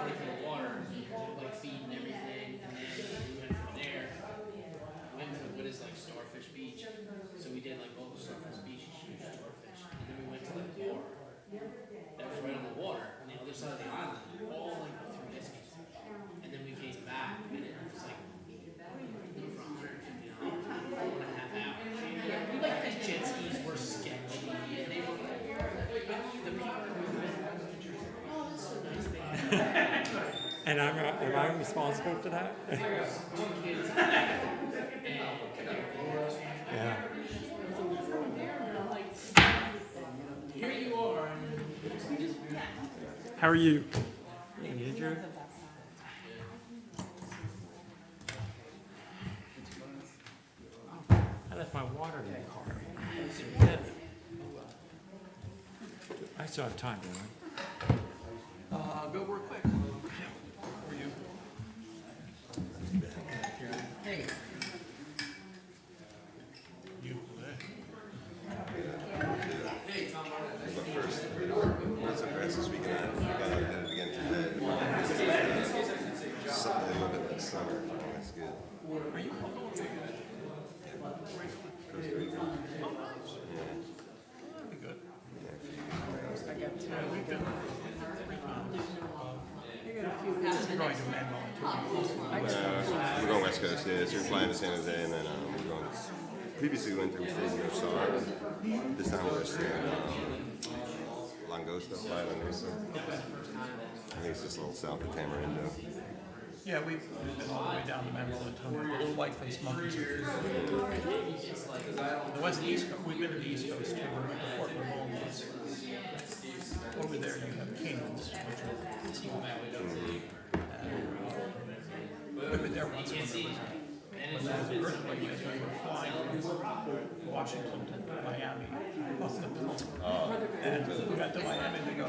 pay for the water, like feed and everything, and then we went from there, went to what is like Starfish Beach. So we did like all the Starfish Beach, huge starfish, and then we went to like a bar that was right on the water on the other side of the island, all like through this. And then we came back, and it was like for 150 hours, 4.5 hours. Like the jet skis were sketchy, and they were like, the people we were with, oh, that's so nice. And am I responsible for that? There's 2 kids, and Yeah. here you are. How are you? Andrew? I left my water in the car. Yeah. I still have time, don't I? Go real quick. How are you? Hey. You. But first, once the grass this weekend, we got out and did it again today. Something a little bit like summer. That's good. Are you Costa Rica. Yeah. That'd be good. You're going to Manuel too. We're going West Coast, yeah. So we're flying to San Jose, and then we're going. Previously, we went through State of Lewes. This time we're staying Langosta Island. I think it's just a little south of Tamarindo. Yeah, we've been all the way down to Manuel. The little white-faced monkeys. The East Coast. We've been to the East Coast too. We're at Fort Ramon. Over there, you have canyons, which are small. We've been there once when there was an earthquake as we were flying from Washington to Miami. And we got to Miami and they go,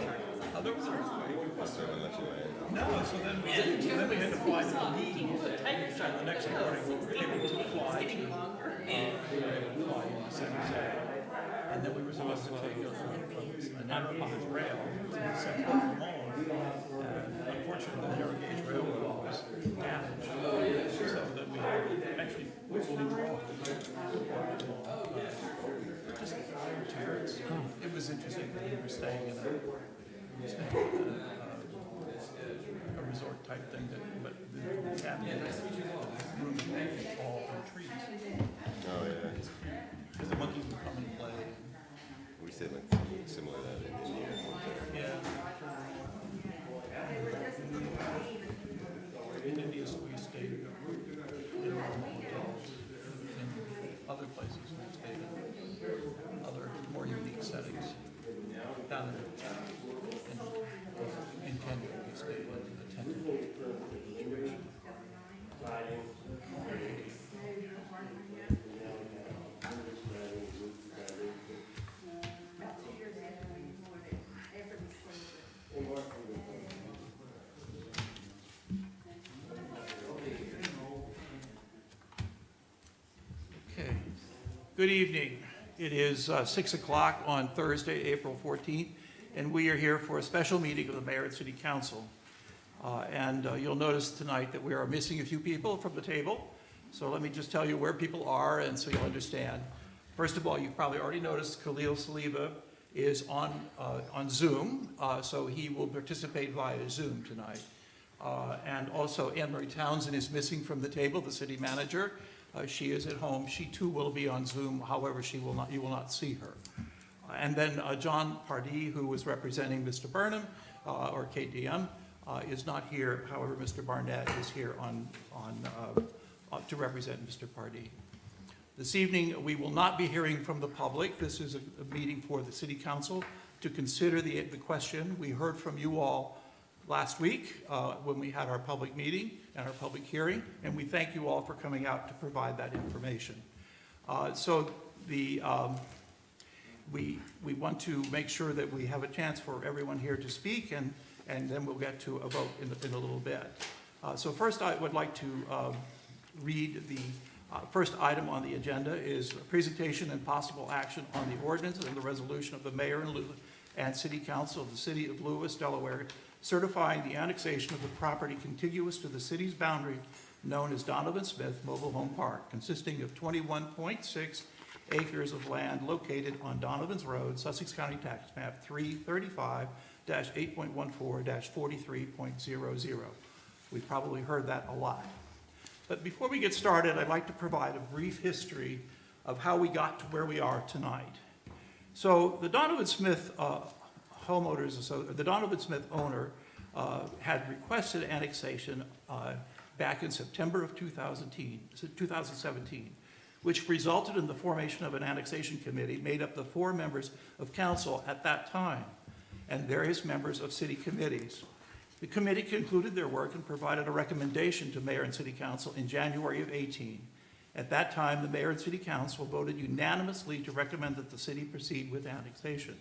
oh, there was an earthquake. Must have let you in. No, so then we had to fly to the meeting. The next morning we were able to fly into San Jose. And then we were supposed to take a narrow gauge rail to San Ramon. And unfortunately, the narrow gauge rail was damaged. So that we actually fully drove. Just terrors. It was interesting that we were staying in a resort type thing, but the cabin room all in trees. Oh yeah. Because the monkeys would come and play. We stayed like similar to that in India. Yeah. In India, we stayed in normal hotels. In other places, we stayed in other more unique settings. Down in Kenya, we stayed in a tented situation. Okay. Good evening. It is 6 o'clock on Thursday, April 14th, and we are here for a special meeting of the Mayor and City Council. You'll notice tonight that we are missing a few people from the table. So let me just tell you where people are and so you'll understand. First of all, you've probably already noticed Khalil Saliba is on Zoom, so he will participate via Zoom tonight. And also Anne-Marie Townsend is missing from the table, the city manager. She is at home. She too will be on Zoom, however, you will not see her. And then John Pardee, who was representing Mr. Burnham, or KDM, is not here. However, Mr. Barnett is here to represent Mr. Pardee. This evening, we will not be hearing from the public. This is a meeting for the City Council to consider the question. We heard from you all last week when we had our public meeting and our public hearing, and we thank you all for coming out to provide that information. We want to make sure that we have a chance for everyone here to speak, and then we'll get to a vote in a little bit. So first I would like to read the first item on the agenda is a presentation and possible action on the ordinance and the resolution of the Mayor and City Council of the City of Lewes, Delaware, certifying the annexation of the property contiguous to the city's boundary known as Donovan Smith Mobile Home Park, consisting of 21.6 acres of land located on Donovan's Road, Sussex County Tax Map 335-8.14-43.00. We've probably heard that a lot. But before we get started, I'd like to provide a brief history of how we got to where we are tonight. So the Donovan Smith the Donovan Smith owner had requested annexation back in September of 2017, which resulted in the formation of an annexation committee made up of 4 members of council at that time and various members of city committees. The committee concluded their work and provided a recommendation to mayor and city council in January of 18. At that time, the mayor and city council voted unanimously to recommend that the city proceed with annexation.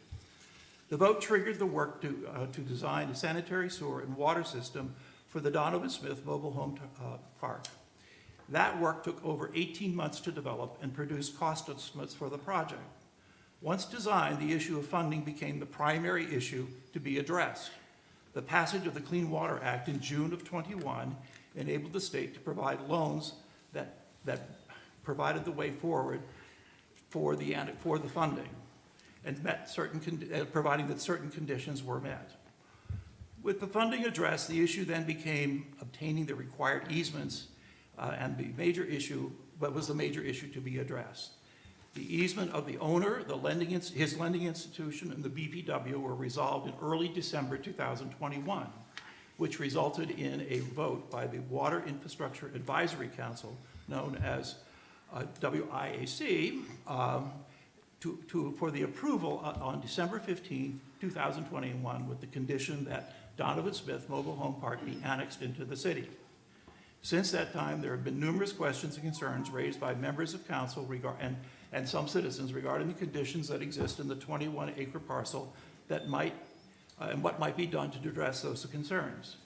The vote triggered the work to design a sanitary sewer and water system for the Donovan Smith Mobile Home Park. That work took over 18 months to develop and produce cost estimates for the project. Once designed, the issue of funding became the primary issue to be addressed. The passage of the Clean Water Act in June of 21 enabled the state to provide loans that provided the way forward for the funding and providing that certain conditions were met. With the funding addressed, the issue then became obtaining the required easements and the major issue, what was the major issue to be addressed. The easement of the owner, his lending institution, and the BPW were resolved in early December 2021, which resulted in a vote by the Water Infrastructure Advisory Council, known as WIAC, for the approval on December 15, 2021, with the condition that Donovan Smith Mobile Home Park be annexed into the city. Since that time, there have been numerous questions and concerns raised by members of council and some citizens regarding the conditions that exist in the 21-acre parcel and what might be done to address those concerns.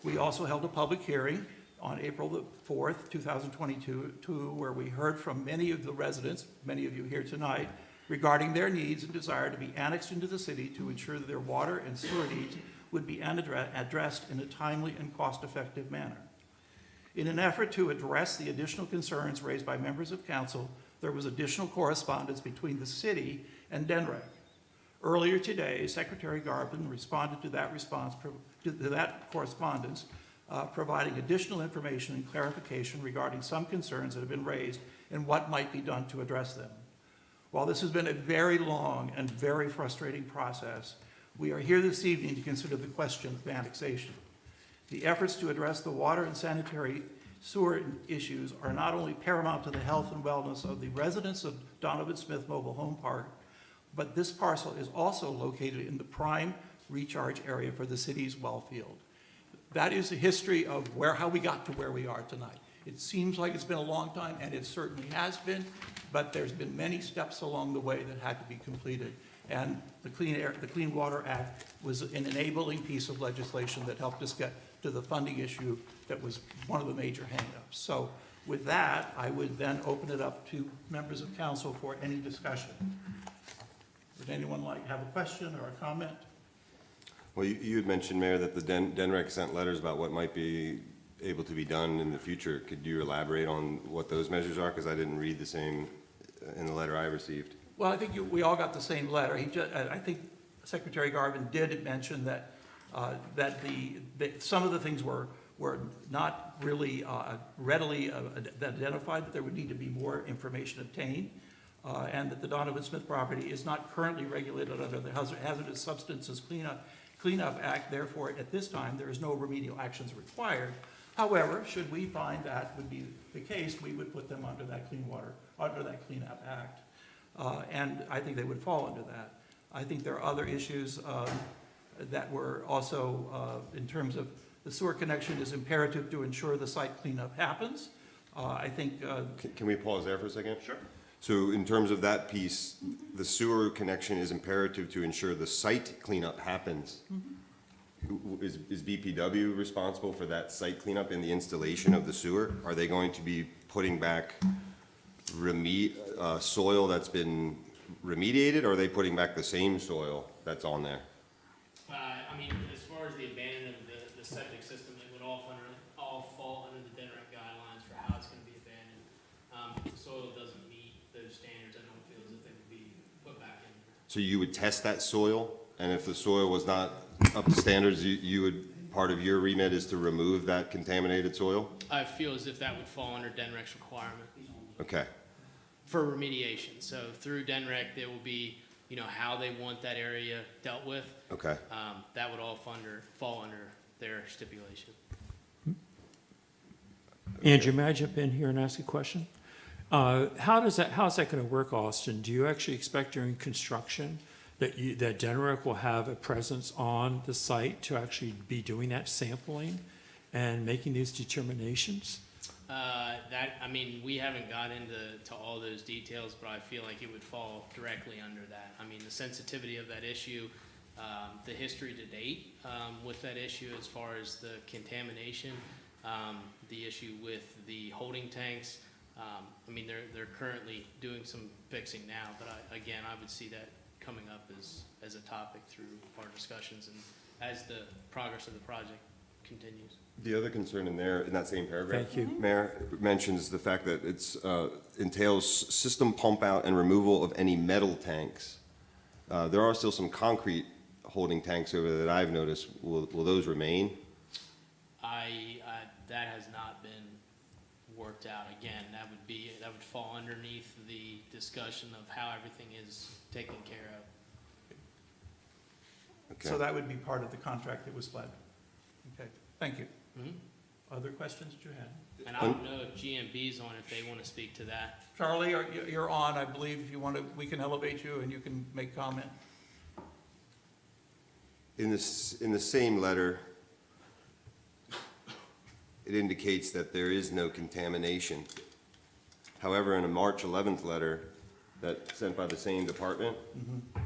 We also held a public hearing on April the 4th, 2022, where we heard from many of the residents, many of you here tonight, regarding their needs and desire to be annexed into the city to ensure that their water and sewer needs would be addressed in a timely and cost-effective manner. In an effort to address the additional concerns raised by members of council, there was additional correspondence between the city and DENREC. Earlier today, Secretary Garvin responded to that correspondence, providing additional information and clarification regarding some concerns that have been raised and what might be done to address them. While this has been a very long and very frustrating process, we are here this evening to consider the question of annexation. The efforts to address the water and sanitary sewer issues are not only paramount to the health and wellness of the residents of Donovan Smith Mobile Home Park, but this parcel is also located in the prime recharge area for the city's well field. That is the history of how we got to where we are tonight. It seems like it's been a long time, and it certainly has been, but there's been many steps along the way that had to be completed. And the Clean Water Act was an enabling piece of legislation that helped us get to the funding issue that was one of the major hangups. So with that, I would then open it up to members of council for any discussion. Would anyone have a question or a comment? Well, you had mentioned, Mayor, that the DENREC sent letters about what might be able to be done in the future. Could you elaborate on what those measures are? Because I didn't read the same in the letter I received. Well, I think we all got the same letter. I think Secretary Garvin did mention that some of the things were not really readily identified, that there would need to be more information obtained, and that the Donovan Smith property is not currently regulated under the Hazardous Substances Cleanup Act. Therefore, at this time, there is no remedial actions required. However, should we find that would be the case, we would put them under that Cleanup Act. And I think they would fall under that. I think there are other issues that were also, in terms of the sewer connection is imperative to ensure the site cleanup happens. I think... Can we pause there for a second? Sure. So in terms of that piece, the sewer connection is imperative to ensure the site cleanup happens. Mm-hmm. Is BPW responsible for that site cleanup and the installation of the sewer? Are they going to be putting back soil that's been remediated, or are they putting back the same soil that's on there? I mean, as far as the abandonment of the septic system, it would all fall under the DNREC guidelines for how it's gonna be abandoned. If the soil doesn't meet those standards, I don't feel as if they would be put back in there. So you would test that soil, and if the soil was not up to standards, you would, part of your remit is to remove that contaminated soil? I feel as if that would fall under DNREC's requirement Okay, for remediation. So through DNREC, there will be, you know, how they want that area dealt with. okay. That would all fall under their stipulation. Andrew, may I jump in here and ask a question? How's that gonna work, Austin? Do you actually expect during construction that DNREC will have a presence on the site to actually be doing that sampling and making these determinations? I mean, we haven't got into all those details, but I feel like it would fall directly under that. I mean, the sensitivity of that issue, the history to date with that issue as far as the contamination, the issue with the holding tanks. I mean, they're currently doing some fixing now, but again, I would see that coming up as a topic through our discussions and as the progress of the project continues. The other concern in there, in that same paragraph, Thank you. Mayor, mentions the fact that it's, entails system pump out and removal of any metal tanks. There are still some concrete holding tanks over there that I've noticed. Will those remain? That has not been worked out. Again, that would fall underneath the discussion of how everything is taken care of. Okay. So that would be part of the contract that was fled. Okay, thank you. Mhm. Other questions that you had? And I don't know if GMB's on, if they want to speak to that. Charlie, you're on, I believe. If you want to, we can elevate you and you can make comment. In the same letter, it indicates that there is no contamination. However, in a March 11th letter that sent by the same department,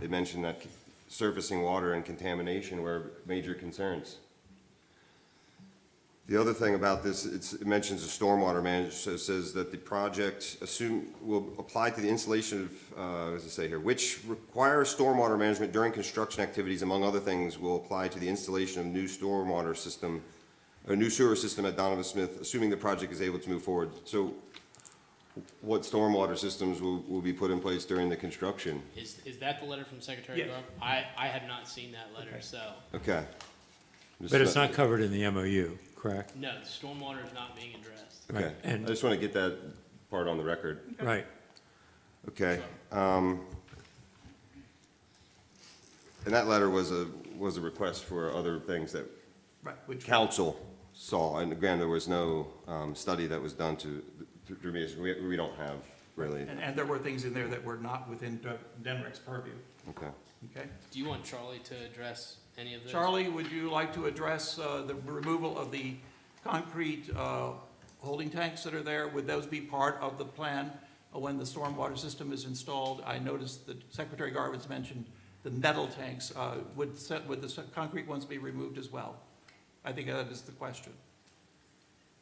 they mentioned that surfacing water and contamination were major concerns. The other thing about this, it mentions a stormwater management, so it says that the project will apply to the installation of, what does it say here, which requires stormwater management during construction activities, among other things, will apply to the installation of new stormwater system, a new sewer system at Donovan Smith, assuming the project is able to move forward. So what stormwater systems will be put in place during the construction? Is that the letter from Secretary Yes. Garb? I have not seen that letter, Okay. so, Okay. But it's not covered in the MOU, correct? no, the stormwater is not being addressed. Okay, Right, and- I just want to get that part on the record. Right. Okay. And that letter was a request for other things that Right, which, council saw, and again, there was no study that was done to we don't have really. and there were things in there that were not within DNREC's purview. Okay. Okay? Do you want Charlie to address any of those? Charlie, would you like to address the removal of the concrete holding tanks that are there? Would those be part of the plan when the stormwater system is installed? I noticed that Secretary Garvin's mentioned the metal tanks. Would the concrete ones be removed as well? I think that is the question.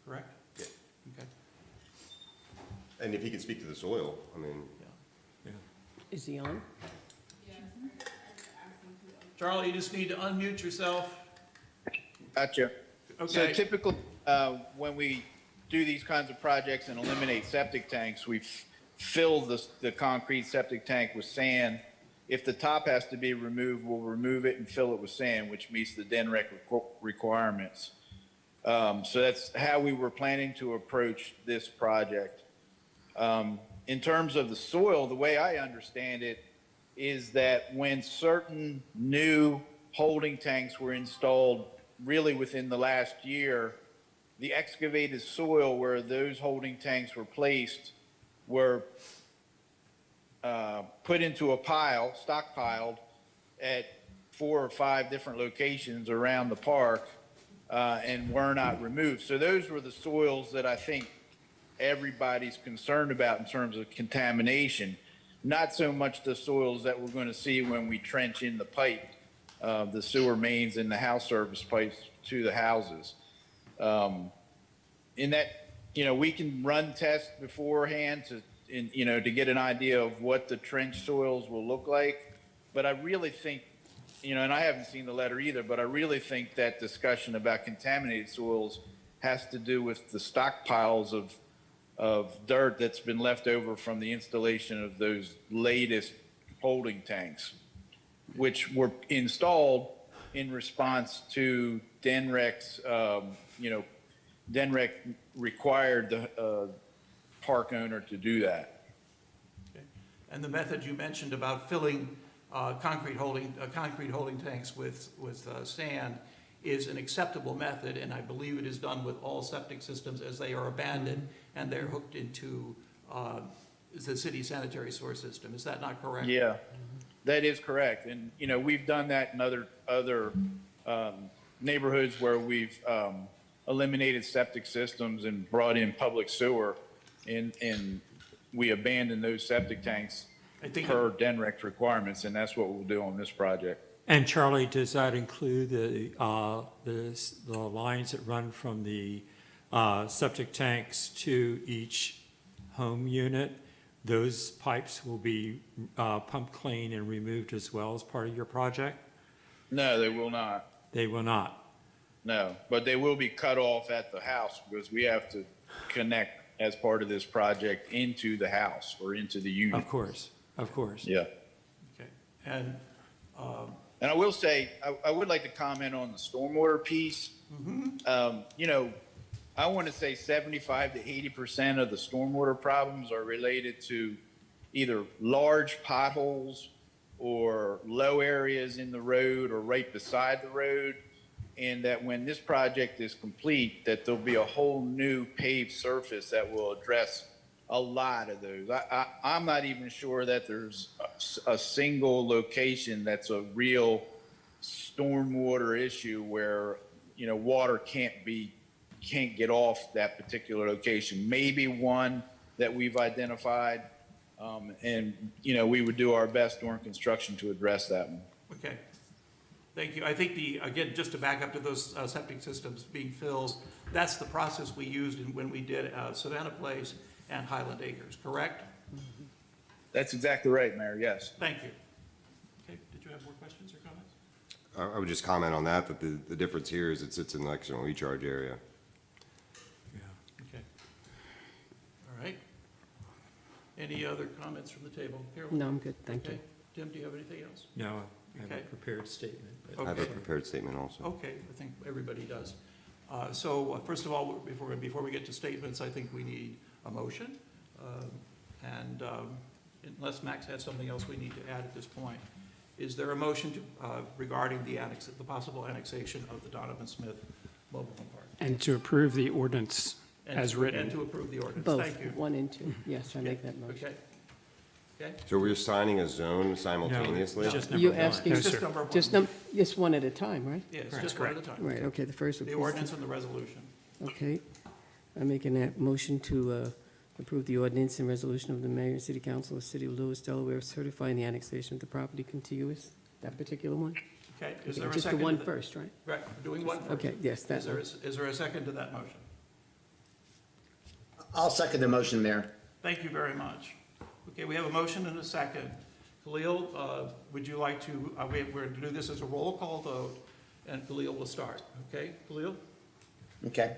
Correct? Yeah. Okay. And if he could speak to the soil, I mean, Is he on? Charlie, you just need to unmute yourself. Gotcha. So Okay. typically, when we do these kinds of projects and eliminate septic tanks, we fill the concrete septic tank with sand. If the top has to be removed, we'll remove it and fill it with sand, which meets the DNREC requirements. So that's how we were planning to approach this project. In terms of the soil, the way I understand it is that when certain new holding tanks were installed really within the last year, the excavated soil where those holding tanks were placed were put into a pile, stockpiled at 4 or 5 different locations around the park and were not removed. So those were the soils that I think everybody's concerned about in terms of contamination, not so much the soils that we're going to see when we trench in the pipe, the sewer mains and the house service pipes to the houses. In that, we can run tests beforehand to get an idea of what the trench soils will look like. But I really think you know, and I haven't seen the letter either, but I really think that discussion about contaminated soils has to do with the stockpiles of dirt that's been left over from the installation of those latest holding tanks, which were installed in response to DENREC's, DENREC required the park owner to do that. Okay. And the method you mentioned about filling concrete holding tanks with sand is an acceptable method, and I believe it is done with all septic systems as they are abandoned and they're hooked into the city sanitary sewer system. Is that not correct? Yeah, that is correct. And, you know, we've done that in other neighborhoods where we've eliminated septic systems and brought in public sewer, and we abandoned those septic tanks per DENREC requirements, and that's what we'll do on this project. And Charlie, does that include the lines that run from the septic tanks to each home unit? Those pipes will be pumped clean and removed as well as part of your project? No, they will not. They will not? No, but they will be cut off at the house because we have to connect as part of this project into the house or into the unit. Of course, of course. Yeah. Okay. And I will say, I would like to comment on the stormwater piece. You know, I want to say 75 to 80% of the stormwater problems are related to either large potholes or low areas in the road or right beside the road. And that when this project is complete, that there'll be a whole new paved surface that will address a lot of those. I'm not even sure that there's a single location that's a real stormwater issue where, you know, water can't get off that particular location. Maybe one that we've identified, and, you know, we would do our best during construction to address that one. okay. Thank you. I think again, just to back up to those septic systems being filled, that's the process we used when we did Savannah Place and Highland Acres, correct? That's exactly right, Mayor, yes. Thank you. Okay, did you have more questions or comments? I would just comment on that, the difference here is it sits in the external recharge area. Okay. All right. Any other comments from the table? Carol? No, I'm good, thank you. Okay. Tim, do you have anything else? No, I have a Okay. prepared statement. But I have a Okay. prepared statement also. Okay, I think everybody does. So first of all, before we get to statements, I think we need a motion. And unless Max has something else we need to add at this point, is there a motion regarding the possible annexation of the Donovan Smith Mobile Home Park? And to approve the ordinance as written. And to approve the ordinance. Both, Thank you. 1 and 2. Yes, I make that motion. Okay. Okay. So we're signing a zone simultaneously? It's just number You're one. asking, No, It's just sir. number one. just one at a time, right? Yeah, it's Correct. just one at a time. Right, okay, the first one. The ordinance and the resolution. Okay. I'm making that motion to approve the ordinance and resolution of the mayor and city council of the City of Lewes, Delaware, certifying the annexation of the property contiguous, that particular one? Okay, is there a Just the second? one to that? first, right? Right, we're doing one first. Okay, yes, that one. Is there a second to that motion? I'll second the motion, Mayor. Thank you very much. Okay, we have a motion and a second. Khalil, would you like to, we're going to do this as a roll call vote, and Khalil will start. Okay, Khalil? Okay.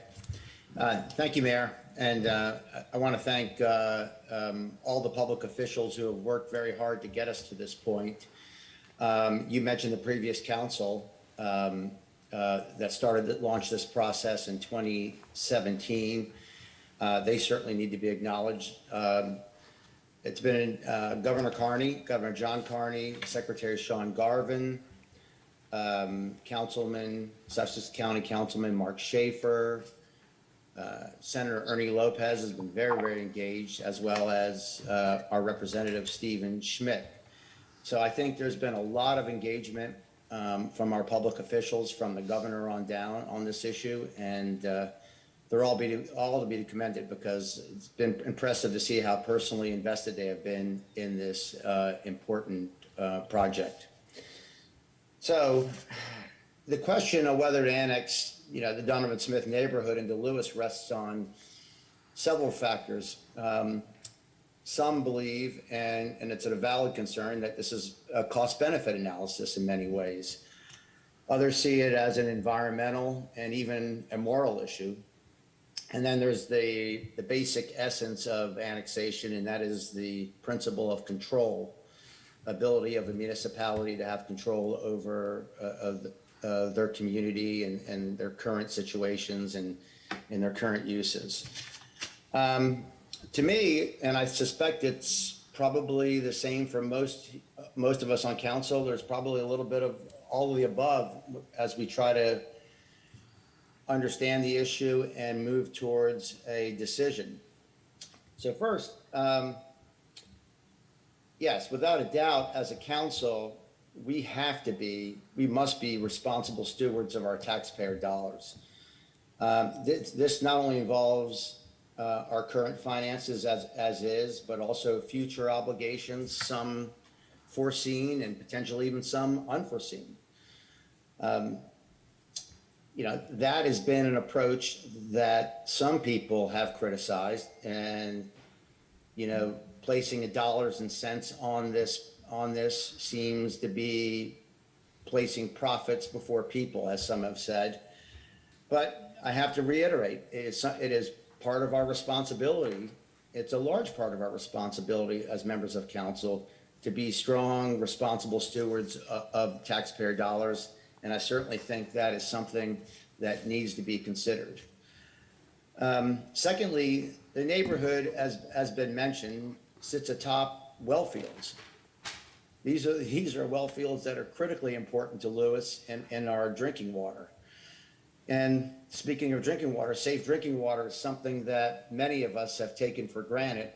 Thank you, Mayor. And I want to thank all the public officials who have worked very hard to get us to this point. You mentioned the previous council that launched this process in 2017. They certainly need to be acknowledged. It's been Governor Carney, Governor John Carney, Secretary Sean Garvin, Sussex County Councilman Mark Schaefer, Senator Ernie Lopez has been very, very engaged, as well as our Representative Stephen Schmidt. So I think there's been a lot of engagement from our public officials, from the governor on down on this issue, and they're all to be commended, because it's been impressive to see how personally invested they have been in this important project. So the question of whether to annex, the Donovan Smith neighborhood into Lewes rests on several factors. some believe, and it's a valid concern, that this is a cost-benefit analysis in many ways. Others see it as an environmental and even a moral issue. And then there's the basic essence of annexation, and that is the principle of control, ability of a municipality to have control over their community and their current situations and their current uses. To me, and I suspect it's probably the same for most of us on council, there's probably a little bit of all of the above as we try to understand the issue and move towards a decision. So first, yes, without a doubt, as a council, we must be responsible stewards of our taxpayer dollars. This not only involves our current finances as is, but also future obligations, some foreseen and potentially even some unforeseen. That has been an approach that some people have criticized, and, placing dollars and cents on this seems to be placing profits before people, as some have said. But I have to reiterate, it is part of our responsibility. It's a large part of our responsibility as members of council to be strong, responsible stewards of taxpayer dollars. And I certainly think that is something that needs to be considered. Secondly, the neighborhood, as has been mentioned, sits atop well fields. These are well fields that are critically important to Lewes and our drinking water. And speaking of drinking water, safe drinking water is something that many of us have taken for granted.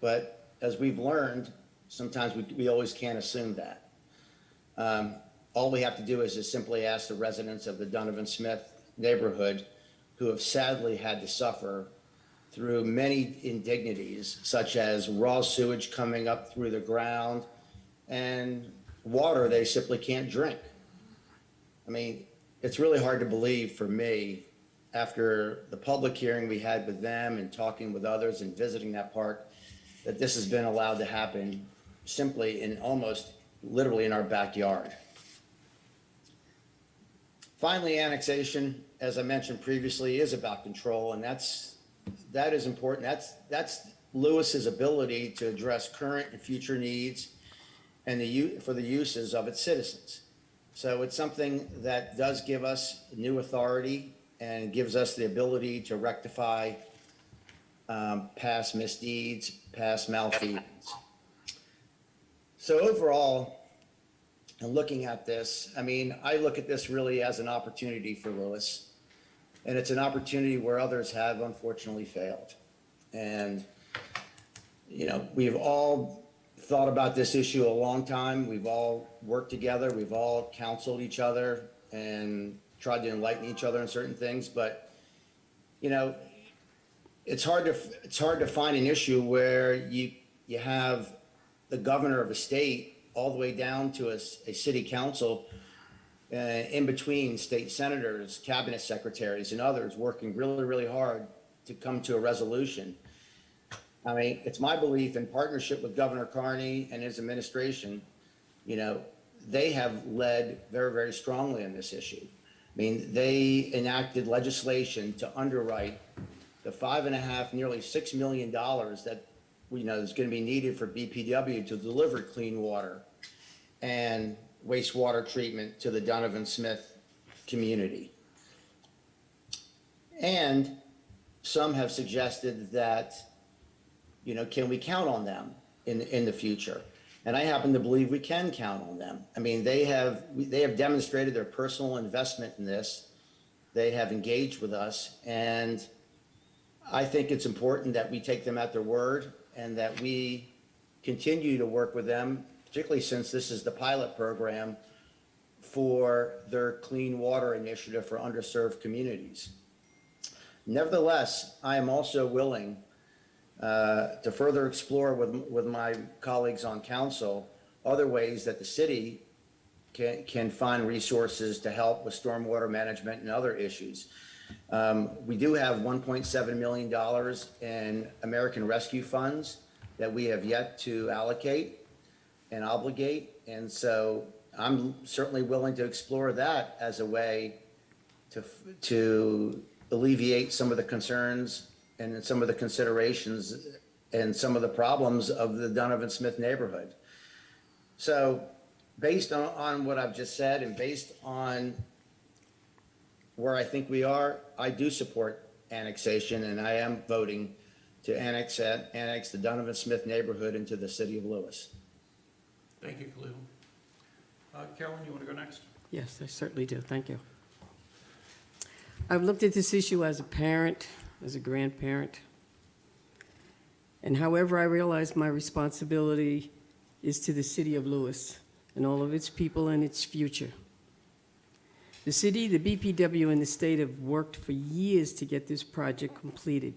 But as we've learned, sometimes we always can't assume that. All we have to do is just simply ask the residents of the Donovan Smith neighborhood, who have sadly had to suffer through many indignities, such as raw sewage coming up through the ground and water they simply can't drink. I mean, it's really hard to believe for me, after the public hearing we had with them and talking with others and visiting that park, that this has been allowed to happen simply in almost literally in our backyard. Finally, annexation, as I mentioned previously, is about control, and that is important. That's Lewis's ability to address current and future needs and for the uses of its citizens. So it's something that does give us new authority and gives us the ability to rectify past misdeeds, past malfeasance. So overall, and looking at this, I mean, I look at this really as an opportunity for Lewes, and it's an opportunity where others have unfortunately failed. And, we've all thought about this issue a long time. We've all worked together. We've all counseled each other and tried to enlighten each other on certain things. But, it's hard to find an issue where you have the governor of a state all the way down to a city council, in between state senators, cabinet secretaries, and others working really, really hard to come to a resolution. I mean, it's my belief, in partnership with Governor Carney and his administration, they have led very, very strongly on this issue. I mean, they enacted legislation to underwrite the $5.5, nearly $6 million that is going to be needed for BPW to deliver clean water and wastewater treatment to the Donovan Smith community. And some have suggested that, can we count on them in the future? And I happen to believe we can count on them. I mean, they have demonstrated their personal investment in this. They have engaged with us, and I think it's important that we take them at their word and that we continue to work with them, particularly since this is the pilot program for their clean water initiative for underserved communities. Nevertheless, I am also willing to further explore with my colleagues on council other ways that the city can find resources to help with stormwater management and other issues. We do have $1.7 million in American Rescue funds that we have yet to allocate and obligate. And so I'm certainly willing to explore that as a way to alleviate some of the concerns and some of the considerations and some of the problems of the Donovan Smith neighborhood. So based on what I've just said and based on where I think we are, I do support annexation, and I am voting to annex the Donovan Smith neighborhood into the city of Lewes. Thank you, Khalil. Carolyn, you want to go next? Yes, I certainly do. Thank you. I've looked at this issue as a parent, as a grandparent, and however I realize my responsibility is to the city of Lewes and all of its people and its future. The city, the BPW, and the state have worked for years to get this project completed.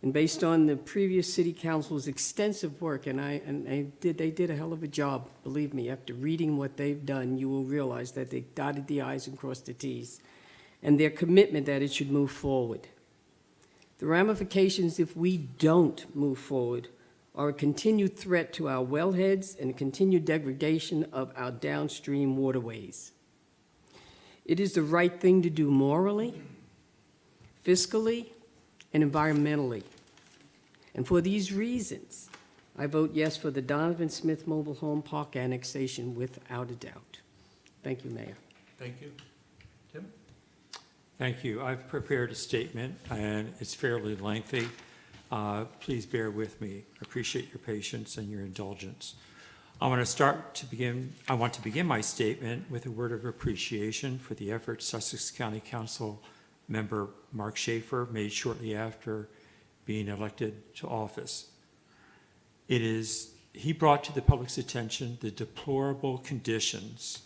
And based on the previous city council's extensive work, they did a hell of a job, believe me. After reading what they've done, you will realize that they dotted the I's and crossed the T's, and their commitment that it should move forward. The ramifications if we don't move forward are a continued threat to our wellheads and a continued degradation of our downstream waterways. It is the right thing to do morally, fiscally, and environmentally. And for these reasons, I vote yes for the Donovan Smith Mobile Home Park annexation without a doubt. Thank you, Mayor. Thank you. Tim? Thank you. I've prepared a statement, and it's fairly lengthy. Please bear with me. I appreciate your patience and your indulgence. I want to begin my statement with a word of appreciation for the efforts Sussex County Council member Mark Schaefer made shortly after being elected to office. He brought to the public's attention the deplorable conditions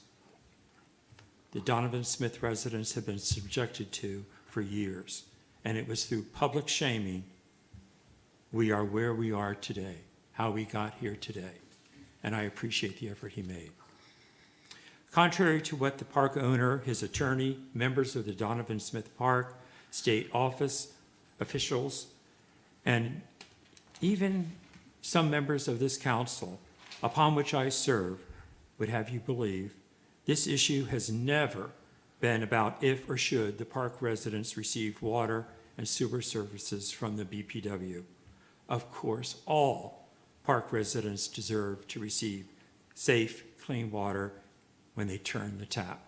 the Donovan Smith residents have been subjected to for years. And it was through public shaming we are where we are today, how we got here today. And I appreciate the effort he made. Contrary to what the park owner, his attorney, members of the Donovan Smith Park, state office officials, and even some members of this council, upon which I serve, would have you believe, this issue has never been about if or should the park residents receive water and sewer services from the BPW. Of course, all park residents deserve to receive safe, clean water when they turn the tap.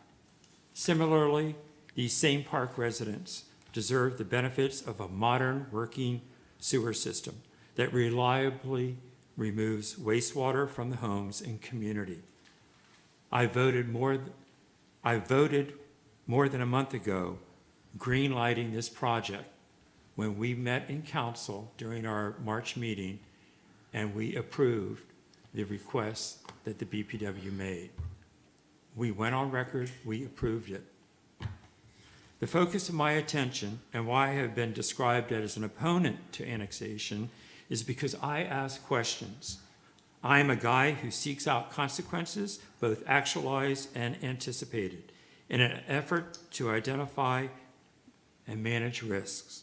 Similarly, these same park residents deserve the benefits of a modern working sewer system that reliably removes wastewater from the homes and community. I voted more than a month ago green lighting this project when we met in council during our March meeting and we approved the request that the BPW made. We went on record, we approved it. The focus of my attention and why I have been described as an opponent to annexation is because I ask questions. I am a guy who seeks out consequences, both actualized and anticipated, in an effort to identify and manage risks.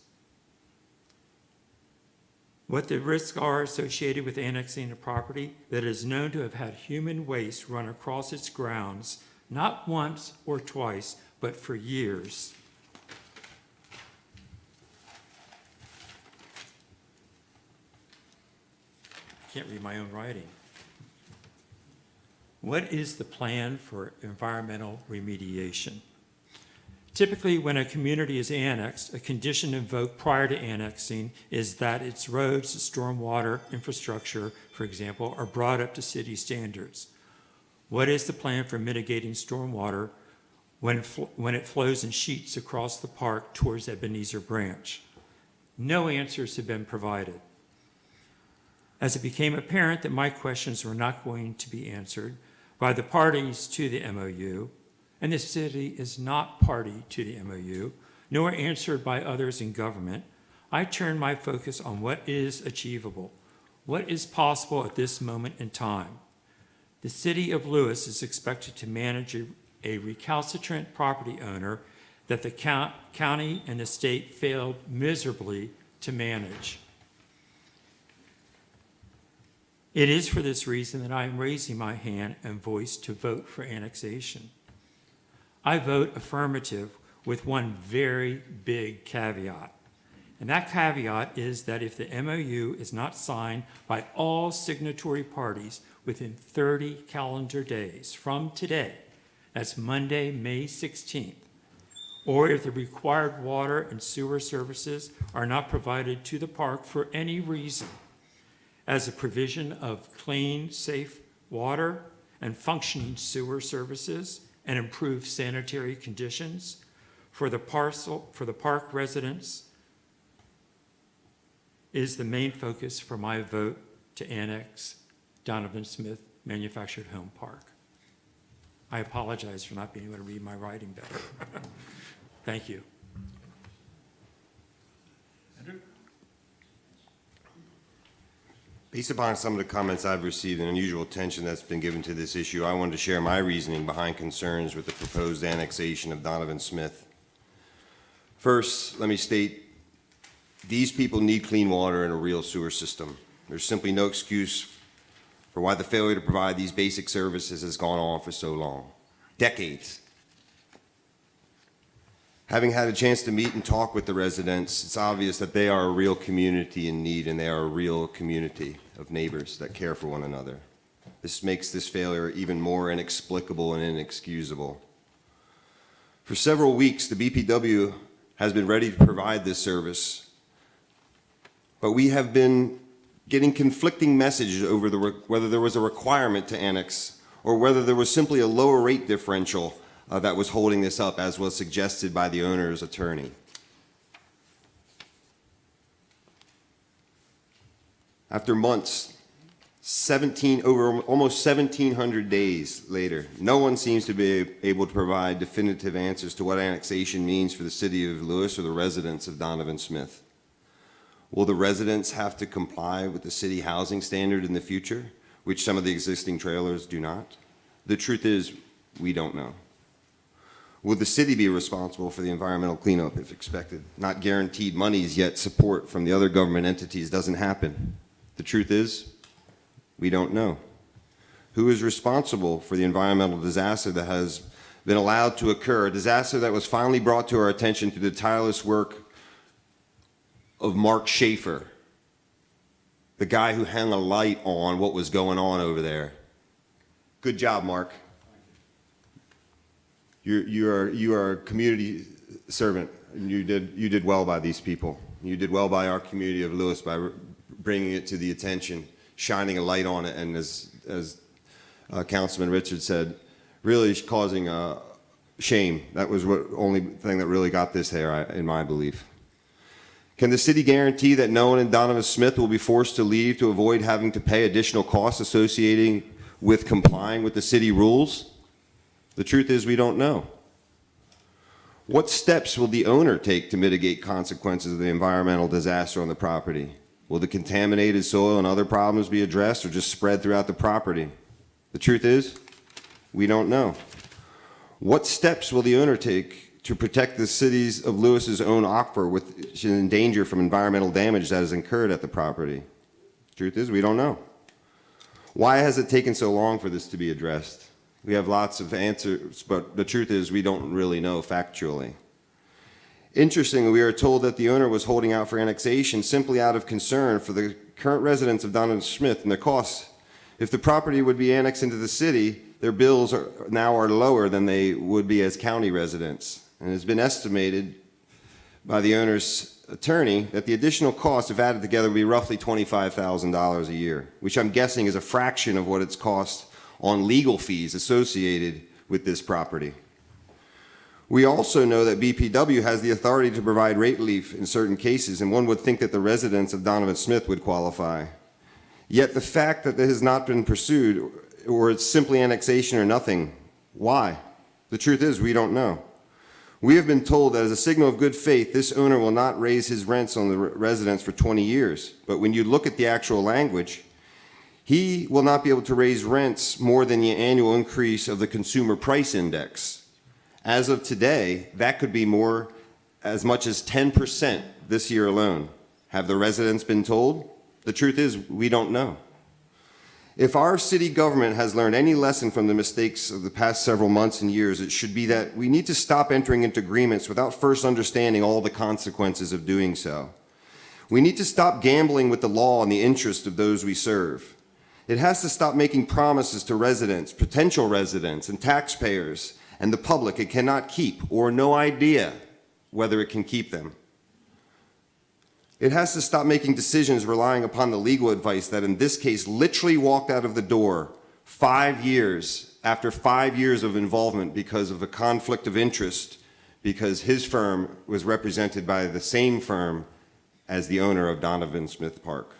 What the risks are associated with annexing a property that is known to have had human waste run across its grounds, not once or twice, but for years. I can't read my own writing. What is the plan for environmental remediation? Typically, when a community is annexed, a condition invoked prior to annexing is that its roads, stormwater, infrastructure, for example, are brought up to city standards. What is the plan for mitigating stormwater when it flows in sheets across the park towards Ebenezer Branch? No answers have been provided. As it became apparent that my questions were not going to be answered by the parties to the MOU, and the city is not party to the MOU, nor answered by others in government, I turned my focus on what is achievable, what is possible at this moment in time. The City of Lewes is expected to manage a recalcitrant property owner that the county and the state failed miserably to manage. It is for this reason that I am raising my hand and voice to vote for annexation. I vote affirmative with one very big caveat. And that caveat is that if the MOU is not signed by all signatory parties within 30 calendar days from today, that's Monday, May 16th, or if the required water and sewer services are not provided to the park for any reason, as a provision of clean, safe water and functioning sewer services and improved sanitary conditions for the park residents is the main focus for my vote to annex Donovan Smith Manufactured Home Park. I apologize for not being able to read my writing better. Thank you. Based upon some of the comments I've received and unusual attention that's been given to this issue, I wanted to share my reasoning behind concerns with the proposed annexation of Donovan Smith. First, let me state, these people need clean water and a real sewer system. There's simply no excuse for why the failure to provide these basic services has gone on for so long, decades. Having had a chance to meet and talk with the residents, it's obvious that they are a real community in need, and they are a real community of neighbors that care for one another. This makes this failure even more inexplicable and inexcusable. For several weeks, the BPW has been ready to provide this service, but we have been getting conflicting messages over whether there was a requirement to annex or whether there was simply a lower rate differential that was holding this up, as was suggested by the owner's attorney. After months, over almost 1,700 days later, no one seems to be able to provide definitive answers to what annexation means for the City of Lewes or the residents of Donovan Smith. Will the residents have to comply with the city housing standard in the future, which some of the existing trailers do not? The truth is, we don't know. Will the city be responsible for the environmental cleanup if expected? Not guaranteed monies, yet support from the other government entities doesn't happen. The truth is, we don't know. Who is responsible for the environmental disaster that has been allowed to occur, a disaster that was finally brought to our attention through the tireless work of Mark Schaefer, the guy who hung a light on what was going on over there. Good job, Mark. You are a community servant, and you did well by these people. You did well by our community of Lewes by bringing it to the attention, shining a light on it, and as Councilman Richard said, really causing shame. That was the only thing that really got this there, in my belief. Can the city guarantee that no one in Donovan Smith will be forced to leave to avoid having to pay additional costs associated with complying with the city rules? The truth is, we don't know. What steps will the owner take to mitigate consequences of the environmental disaster on the property? Will the contaminated soil and other problems be addressed or just spread throughout the property? The truth is, we don't know. What steps will the owner take to protect the cities of Lewis's own aquifer, which is in danger from environmental damage that is incurred at the property? The truth is, we don't know. Why has it taken so long for this to be addressed? We have lots of answers, but the truth is we don't really know factually. Interestingly, we are told that the owner was holding out for annexation simply out of concern for the current residents of Donovan Smith and their costs. If the property would be annexed into the city, their bills now are lower than they would be as county residents. And it has been estimated by the owner's attorney that the additional cost, if added together, would be roughly $25,000 a year, which I'm guessing is a fraction of what it's cost on legal fees associated with this property. We also know that BPW has the authority to provide rate relief in certain cases, and one would think that the residents of Donovan Smith would qualify. Yet the fact that this has not been pursued, or it's simply annexation or nothing, why? The truth is, we don't know. We have been told that as a signal of good faith, this owner will not raise his rents on the residents for 20 years. But when you look at the actual language, he will not be able to raise rents more than the annual increase of the consumer price index. As of today, that could be more, as much as 10% this year alone. Have the residents been told? The truth is, we don't know. If our city government has learned any lesson from the mistakes of the past several months and years, it should be that we need to stop entering into agreements without first understanding all the consequences of doing so. We need to stop gambling with the law and the interest of those we serve. It has to stop making promises to residents, potential residents, and taxpayers, and the public it cannot keep, or no idea whether it can keep them. It has to stop making decisions relying upon the legal advice that in this case literally walked out of the door 5 years after 5 years of involvement because of a conflict of interest, because his firm was represented by the same firm as the owner of Donovan Smith Park.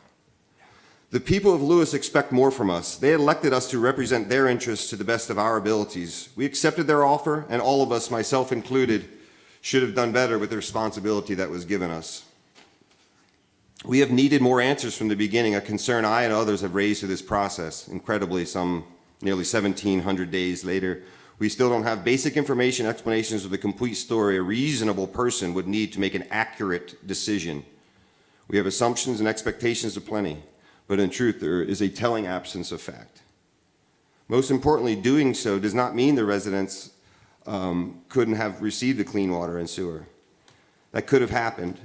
The people of Lewes expect more from us. They elected us to represent their interests to the best of our abilities. We accepted their offer, and all of us, myself included, should have done better with the responsibility that was given us. We have needed more answers from the beginning, a concern I and others have raised through this process. Incredibly, some nearly 1,700 days later, we still don't have basic information, explanations of the complete story a reasonable person would need to make an accurate decision. We have assumptions and expectations aplenty, but in truth, there is a telling absence of fact. Most importantly, doing so does not mean the residents couldn't have received the clean water and sewer. That could have happened.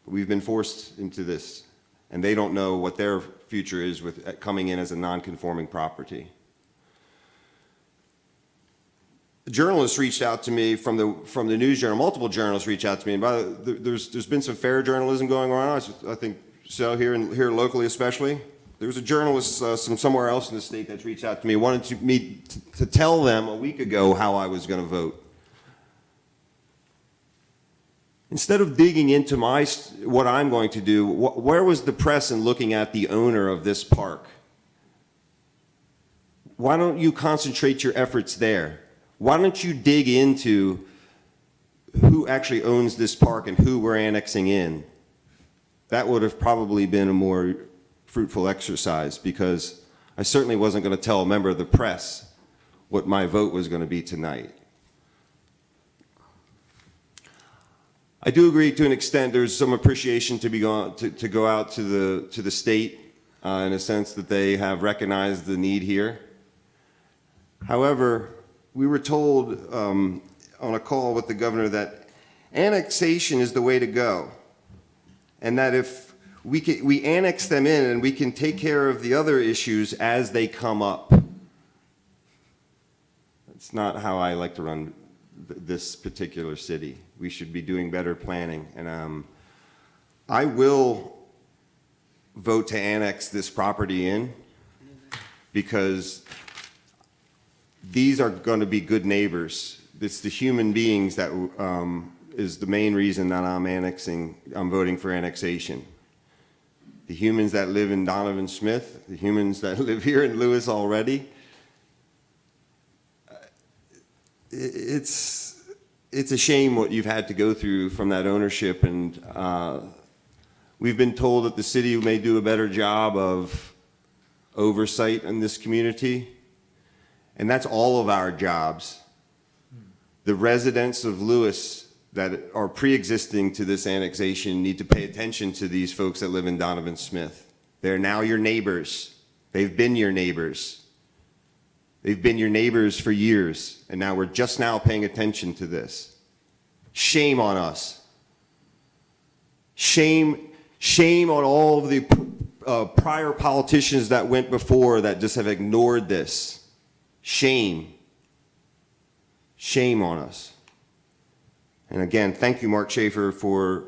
We've been forced into this, and they don't know what their future is with coming in as a non-conforming property. Journalists reached out to me from the news journal. Multiple journalists reached out to me, and there's been some fair journalism going on. I think so here locally, especially. There was a journalist from somewhere else in the state that's reached out to me, wanted me to tell them a week ago how I was going to vote. Instead of digging into what I'm going to do, where was the press in looking at the owner of this park? Why don't you concentrate your efforts there? Why don't you dig into who actually owns this park and who we're annexing in? That would have probably been a more fruitful exercise, because I certainly wasn't going to tell a member of the press what my vote was going to be tonight. I do agree to an extent there's some appreciation to go out to the state in a sense that they have recognized the need here. However, we were told on a call with the governor that annexation is the way to go, and that if we annex them in and we can take care of the other issues as they come up. That's not how I like to run this particular city. We should be doing better planning, and I will vote to annex this property in, because these are going to be good neighbors. It's the human beings that is the main reason that I'm voting for annexation. The humans that live in Donovan Smith, the humans that live here in Lewes already. It's a shame what you've had to go through from that ownership, and we've been told that the city may do a better job of oversight in this community, and that's all of our jobs. The residents of Lewes that are pre-existing to this annexation need to pay attention to these folks that live in Donovan Smith. They're now your neighbors. They've been your neighbors. They've been your neighbors for years, and now we're just now paying attention to this. Shame on us. Shame on all of the prior politicians that went before that just have ignored this. Shame. Shame on us. And again, thank you, Mark Schaefer, for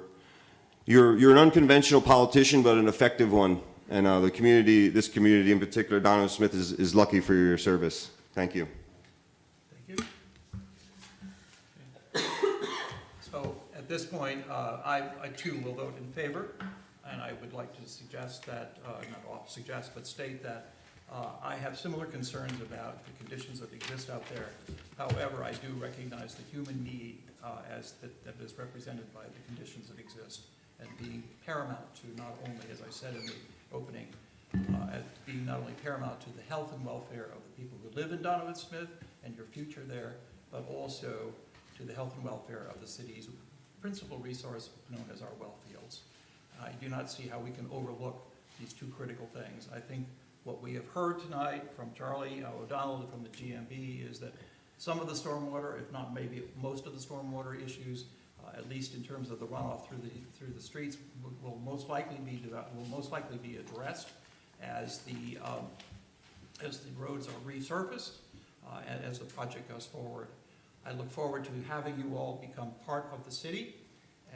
you're an unconventional politician, but an effective one. And the community, this community in particular, Donovan Smith is lucky for your service. Thank you. Thank you. So at this point, I too will vote in favor, and I would like to suggest that, not suggest, but state that I have similar concerns about the conditions that exist out there. However, I do recognize the human need that is represented by the conditions that exist, and being paramount to not only, as I said in the opening, as being not only paramount to the health and welfare of the people who live in Donovan Smith and your future there, but also to the health and welfare of the city's principal resource known as our well fields. I do not see how we can overlook these two critical things. I think What we have heard tonight from Charlie O'Donnell and from the GMB is that some of the stormwater, if not maybe most of the stormwater issues, at least in terms of the runoff through the streets, will most likely be addressed as the roads are resurfaced and as the project goes forward. I look forward to having you all become part of the city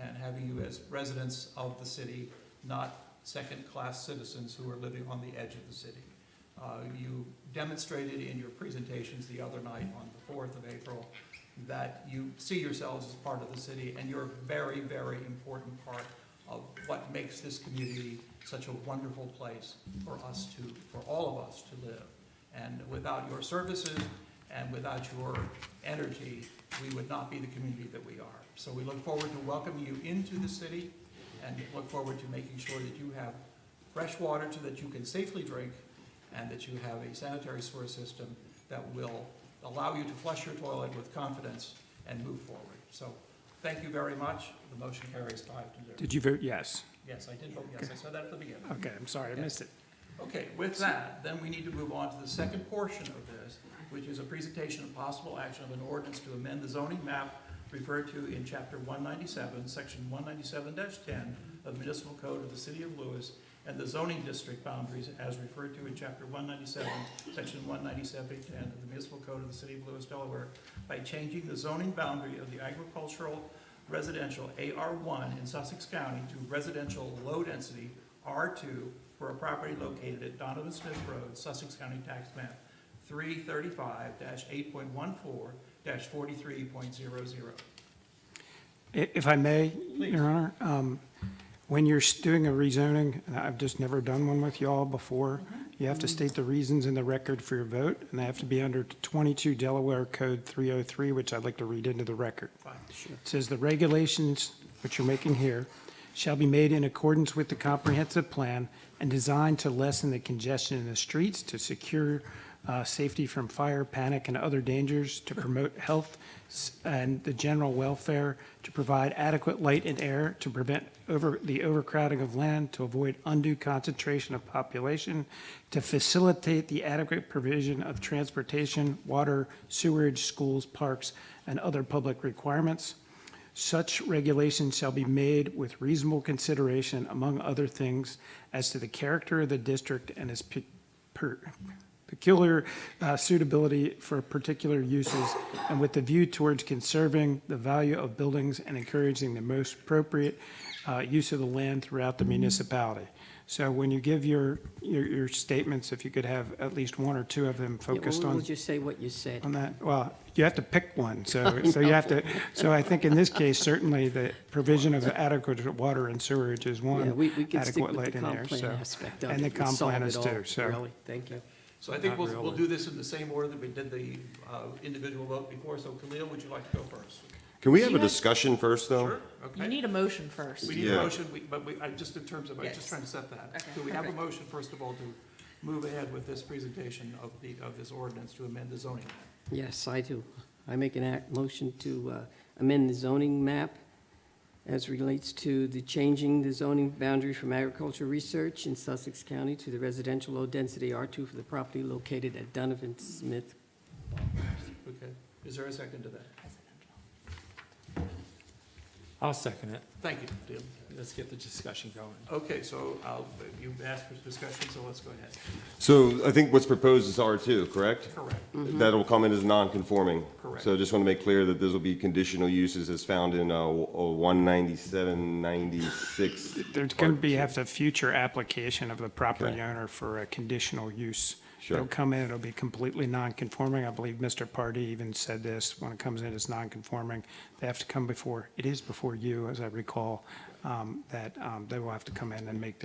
and having you as residents of the city, not second-class citizens who are living on the edge of the city. You demonstrated in your presentations the other night on the 4th of April that you see yourselves as part of the city, and you're a very, very important part of what makes this community such a wonderful place for all of us to live. And without your services and without your energy, we would not be the community that we are. So we look forward to welcoming you into the city and look forward to making sure that you have fresh water so that you can safely drink and that you have a sanitary sewer system that will allow you to flush your toilet with confidence and move forward. So thank you very much. The motion carries 5-0. Did you vote yes? Yes, I did vote yes. I said that at the beginning. Okay, I'm sorry, I missed it. Okay, with that, then we need to move on to the second portion of this, which is a presentation of possible action of an ordinance to amend the zoning map referred to in Chapter 197, Section 197-10 of the Municipal Code of the City of Lewes, and the zoning district boundaries as referred to in Chapter 197, Section 197-10 of the Municipal Code of the City of Lewes, Delaware, by changing the zoning boundary of the agricultural residential AR1 in Sussex County to residential low density R2 for a property located at Donovan Smith Road, Sussex County Tax Map 335-8.14-43.00. If I may, Please. Your Honor, when you're doing a rezoning, and I've just never done one with y'all before, you have to state the reasons in the record for your vote, and they have to be under 22 Delaware Code 303, which I'd like to read into the record. Fine. It says the regulations, which you're making here, shall be made in accordance with the comprehensive plan and designed to lessen the congestion in the streets, to secure safety from fire, panic, and other dangers, to promote health and the general welfare, to provide adequate light and air, to prevent the overcrowding of land, to avoid undue concentration of population, to facilitate the adequate provision of transportation, water, sewerage, schools, parks, and other public requirements. Such regulations shall be made with reasonable consideration, among other things, as to the character of the district and its peculiar suitability for particular uses, and with the view towards conserving the value of buildings and encouraging the most appropriate use of the land throughout the municipality. So when you give your statements, if you could have at least one or two of them focused We'll on just say what you said. that. Well, you have to pick one, so you have to, so I think in this case, certainly the provision of adequate water and sewerage is Yeah, one, we can stick adequate with light the and comp air, plan so. aspect of it. And the and comp solve plan it is all, too, so. Really, thank you. So I think Not we'll really. do this in the same order that we did the individual vote before. So Khalil, would you like to go first? Can we have a Yeah. discussion first, though? Sure, okay. You need a motion first. We need Yeah. a motion, just in terms of, I'm just Yes. trying to set that. Okay, Do we have a perfect. motion, first of all, to move ahead with this presentation of this ordinance to amend the zoning map? Yes, I do. I make an motion to amend the zoning map as relates to the changing the zoning boundary from agricultural research in Sussex County to the residential low-density R2 for the property located at Donovan Smith. Okay, is there a second to that? I'll second it. Thank you, Dale. Let's get the discussion going. Okay, so you asked for discussion, so let's go ahead. So I think what's proposed is R2, correct? Correct. That'll come in as non-conforming. Correct. So I just want to make clear that this will be conditional uses as found in 19796. There's going to be, have the future application of the property Okay. owner for a conditional use. Sure. It'll come in, it'll be completely non-conforming. I believe Mr. Pardee even said this, when it comes in as non-conforming, they have to come before, it is before you, as I recall, that they will have to come in and make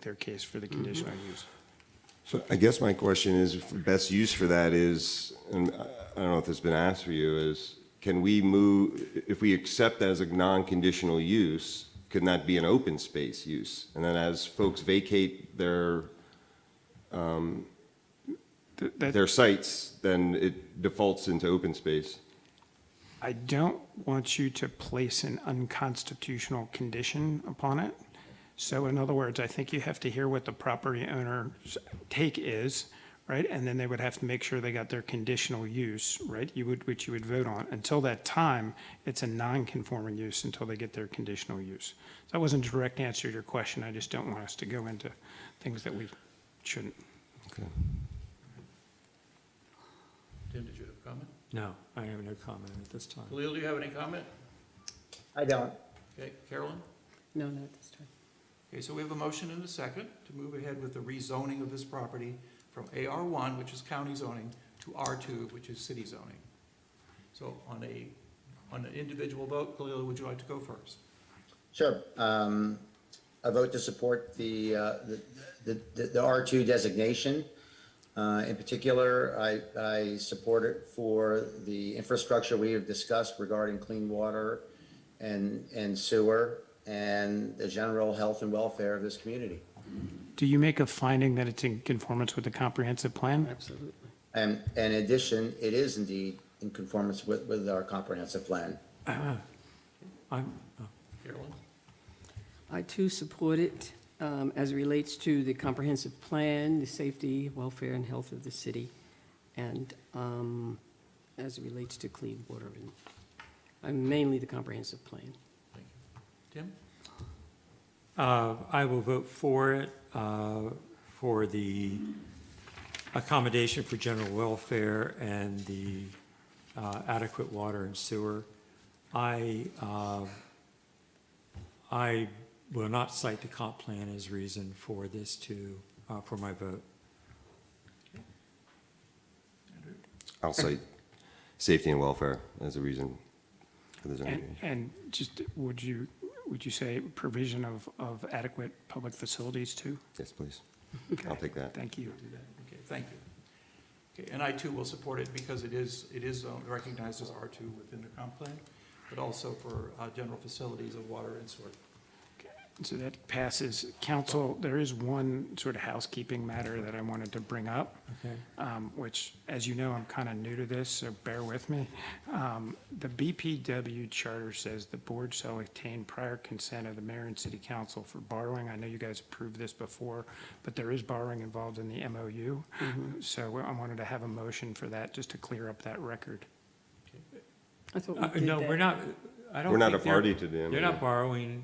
their case for the conditional use. So I guess my question is, if the best use for that is, and I don't know if it's been asked for you, is can we move, if we accept that as a non-conditional use, can that be an open space use? And then as folks vacate their sites, then it defaults into open space. I don't want you to place an unconstitutional condition upon it. So in other words, I think you have to hear what the property owner's take is, right? And then they would have to make sure they got their conditional use, right? Which you would vote on. Until that time, it's a non-conforming use until they get their conditional use. So that wasn't a direct answer to your question. I just don't want us to go into things that we shouldn't. Okay. Tim, did you have a comment? No, I have no comment at this time. Khalil, do you have any comment? I don't. Okay, Carolyn? No, not this time. Okay, so we have a motion and a second to move ahead with the rezoning of this property from AR1, which is county zoning, to R2, which is city zoning. So on an individual vote, Khalil, would you like to go first? Sure. I vote to support the R2 designation. In particular, I support it for the infrastructure we have discussed regarding clean water and sewer and the general health and welfare of this community. Do you make a finding that it's in conformance with the comprehensive plan? Absolutely. And in addition, it is indeed in conformance with our comprehensive plan. I'm, Carolyn? I too support it as it relates to the comprehensive plan, the safety, welfare, and health of the city, and as it relates to clean water, and mainly the comprehensive plan. Thank you. Tim? I will vote for it, for the accommodation for general welfare and the adequate water and sewer. I will not cite the comp plan as reason for this for my vote. Andrew? I'll cite safety and welfare as a reason for the zoning. And just, would you say provision of adequate public facilities too? Yes, please. I'll take that. Thank you. Do that. Okay, thank you. Okay, and I too will support it because it is recognized as R2 within the comp plan, but also for general facilities of water and sewer. So that passes. Council, there is one sort of housekeeping matter that I wanted to bring up, Okay. which, as you know, I'm kind of new to this, so bear with me. The BPW charter says the board shall obtain prior consent of the mayor and city council for borrowing. I know you guys approved this before, but there is borrowing involved in the MOU. So I wanted to have a motion for that, just to clear up that record. I thought we did No, that. we're not, I don't We're not think a party to the They're not borrowing,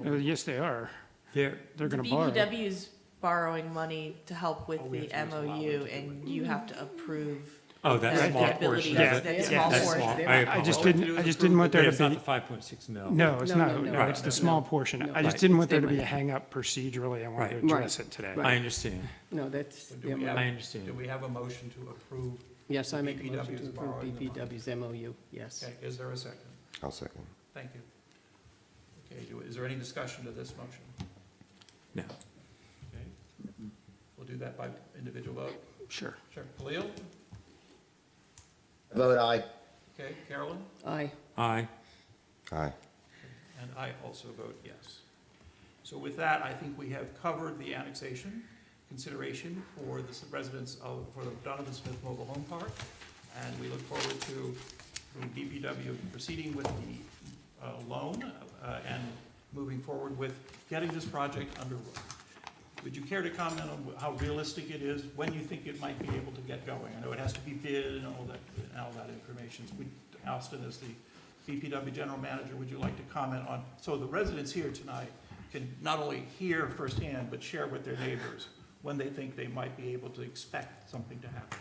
Yes, they are. they're, They're going to borrow. BPW is borrowing money to help with we the have to allow MOU, them to and you have to approve. oh, that the small ability portion to- of it. that Yeah, small That's portion. small. I just All we didn't, do is I just approve didn't want But there it's to not be. the 5.6 mil. No, it's No, not. no, no. No, it's the small portion. I just Right. didn't want there to be a Right. hang-up procedurally. I wanted to Right. address it today. I understand. No, that's, So do we yeah, have- I understand. Do we have a motion to approve? yes, I make a motion BPW's to approve borrowing the money. BPW's MOU, yes. Okay, is there a second? I'll second. Thank you. Okay, is there any discussion to this motion? No. Okay. We'll do that by individual vote. Sure. Sure. Khalil? Vote aye. Okay, Carolyn? Aye. Aye. Aye. And I also vote yes. So with that, I think we have covered the annexation consideration for the residents for the Donovan Smith Mobile Home Park. And we look forward to the DPW proceeding with the loan and moving forward with getting this project underway. Would you care to comment on how realistic it is, when you think it might be able to get going? I know it has to be bid and all that information. Austin, as the BPW General Manager, would you like to comment on, so the residents here tonight can not only hear firsthand, but share with their neighbors when they think they might be able to expect something to happen?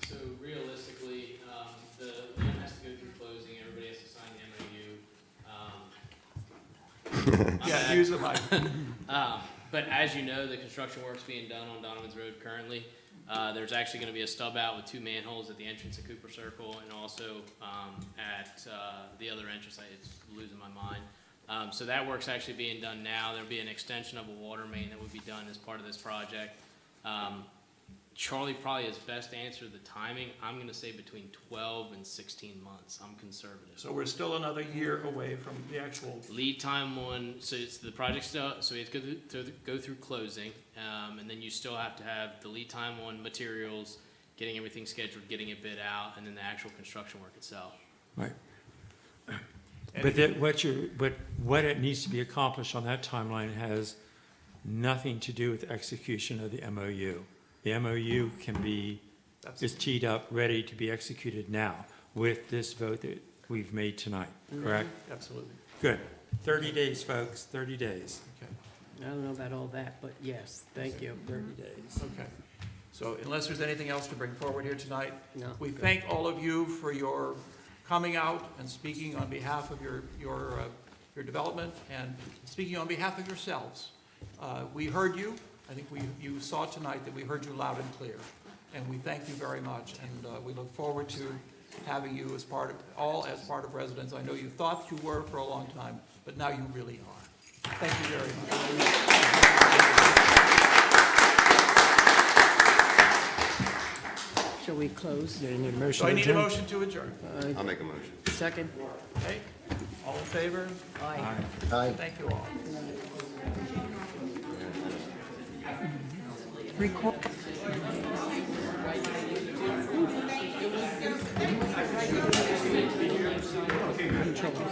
So realistically, the loan has to go through closing, everybody has to sign the MOU. Yeah, use the mic. But as you know, the construction work's being done on Donovan's Road currently. There's actually gonna be a stub out with 2 manholes at the entrance of Cooper Circle and also, at, the other entrance, it's losing my mind. So that work's actually being done now. There'll be an extension of a water main that would be done as part of this project. Charlie probably has best answered the timing. I'm gonna say between 12 and 16 months. I'm conservative. So we're still another year away from the actual, Lead time one, so it's the project still, so we have to go through closing, and then you still have to have the lead time on materials, getting everything scheduled, getting it bid out, and then the actual construction work itself. Right. But what it needs to be accomplished on that timeline has nothing to do with execution of the MOU. The MOU is teed up, ready to be executed now with this vote that we've made tonight, correct? Absolutely. Good. 30 days, folks, 30 days. Okay. I don't know about all that, but yes, thank you. 30 days. Okay. So unless there's anything else to bring forward here tonight, No. we thank all of you for your coming out and speaking on behalf of your development and speaking on behalf of yourselves. We heard you. I think you saw tonight that we heard you loud and clear. And we thank you very much. And we look forward to having you as part of residents. I know you thought you were for a long time, but now you really are. Thank you very much. Shall we close? Yeah, you need a motion So to I need a adjourn? motion to adjourn. I'll make a motion. Second? Okay? All in favor? Aye. Aye. Thank you all. Control.